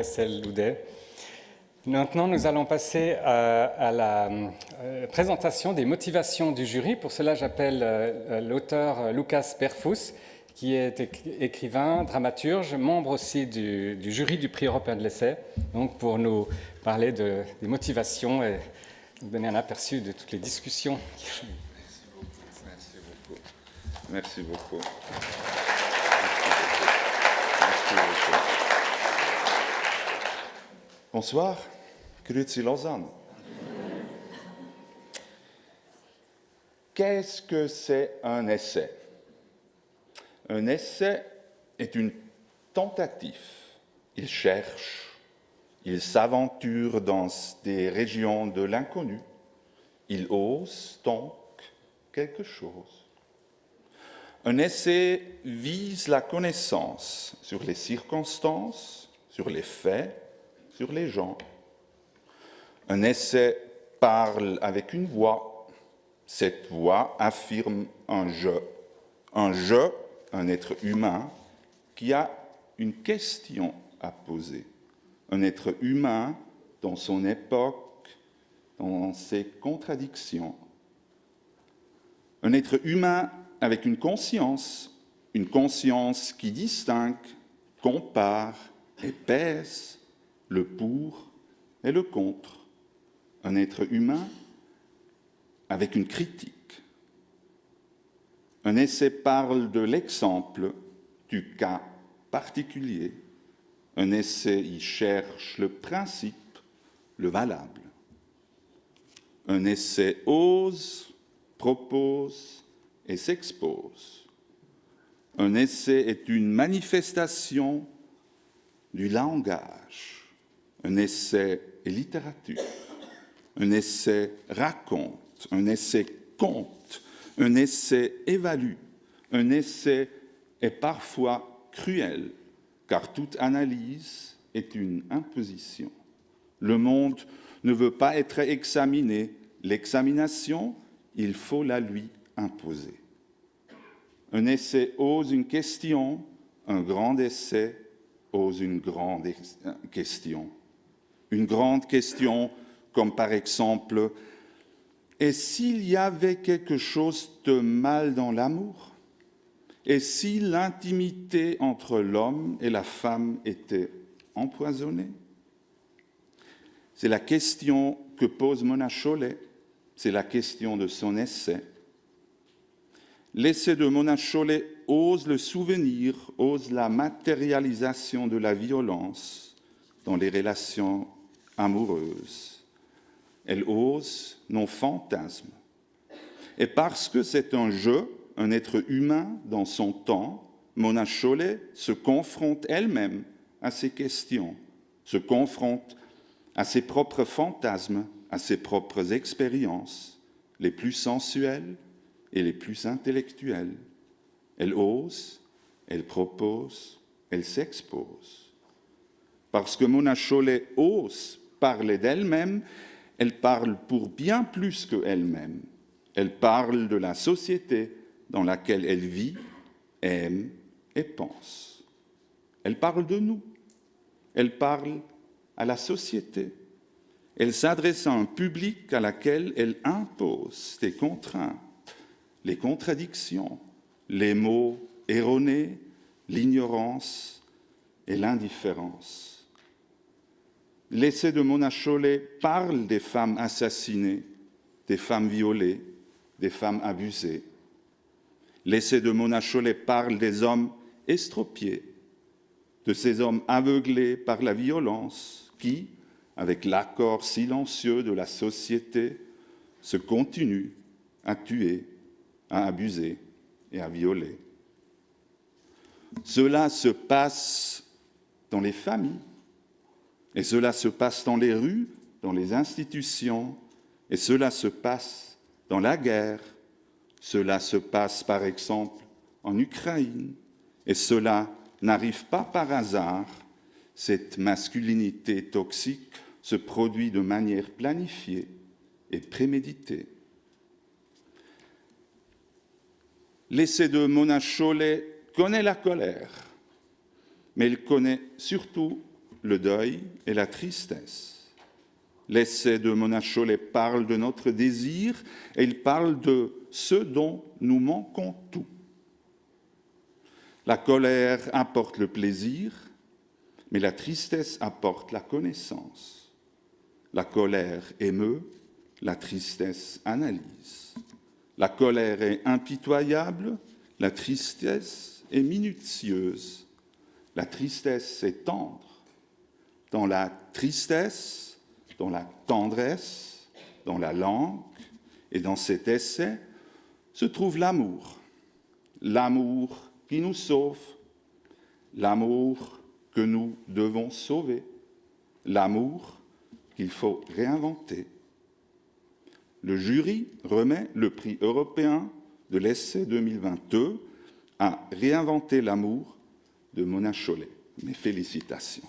Estelle Loudet. Maintenant, nous allons passer à la présentation des motivations du jury. Pour cela, j'appelle l'auteur Lucas Perfus, qui est écrivain, dramaturge, membre aussi du jury du prix européen de l'essai, donc pour nous parler des motivations et nous donner un aperçu de toutes les discussions. Merci beaucoup. Bonsoir, Grüezi Lausanne. Qu'est-ce que c'est un essai? Un essai est une tentative. Il cherche, il s'aventure dans des régions de l'inconnu. Il ose donc quelque chose. Un essai vise la connaissance sur les circonstances, sur les faits, sur les gens. Un essai parle avec une voix. Cette voix affirme un je. Un je, un être humain qui a une question à poser. Un être humain dans son époque, dans ses contradictions. Un être humain avec une conscience qui distingue, compare et pèse le pour et le contre. Un être humain avec une critique. Un essai parle de l'exemple, du cas particulier. Un essai y cherche le principe, le valable. Un essai ose, propose et s'expose. Un essai est une manifestation du langage. Un essai est littérature. Un essai raconte. Un essai compte. Un essai évalue. Un essai est parfois cruel, car toute analyse est une imposition. Le monde ne veut pas être examiné. L'examination, il faut la lui imposer. Un essai ose une question, un grand essai ose une grande question. Une grande question comme par exemple, et s'il y avait quelque chose de mal dans l'amour? Et si l'intimité entre l'homme et la femme était empoisonnée? C'est la question que pose Mona Chollet, c'est la question de son essai. L'essai de Mona Chollet ose le souvenir, ose la matérialisation de la violence dans les relations amoureuses. Elle ose nos fantasmes. Et parce que c'est un jeu, un être humain dans son temps, Mona Chollet se confronte elle-même à ces questions, se confronte à ses propres fantasmes, à ses propres expériences, les plus sensuelles et les plus intellectuelles. Elle ose, elle propose, elle s'expose. Parce que Mona Chollet ose parler d'elle-même, elle parle pour bien plus qu'elle-même. Elle parle de la société dans laquelle elle vit, aime et pense. Elle parle de nous. Elle parle à la société. Elle s'adresse à un public à laquelle elle impose des contraintes, les contradictions, les mots erronés, l'ignorance et l'indifférence. L'essai de Mona Chollet parle des femmes assassinées, des femmes violées, des femmes abusées. L'essai de Mona Chollet parle des hommes estropiés, de ces hommes aveuglés par la violence qui, avec l'accord silencieux de la société, se continuent à tuer, à abuser et à violer. Cela se passe dans les familles, et cela se passe dans les rues, dans les institutions, et cela se passe dans la guerre. Cela se passe par exemple en Ukraine, et cela n'arrive pas par hasard. Cette masculinité toxique se produit de manière planifiée et préméditée. L'essai de Mona Chollet connaît la colère, mais il connaît surtout le deuil et la tristesse. L'essai de Mona Chollet parle de notre désir et il parle de ce dont nous manquons tout. La colère apporte le plaisir, mais la tristesse apporte la connaissance. La colère émeut, la tristesse analyse. La colère est impitoyable, la tristesse est minutieuse. La tristesse est tendre. Dans la tristesse, dans la tendresse, dans la langue et dans cet essai se trouve l'amour. L'amour qui nous sauve, l'amour que nous devons sauver, l'amour qu'il faut réinventer. Le jury remet le prix européen de l'essai 2022 à Réinventer l'amour de Mona Chollet. Mes félicitations.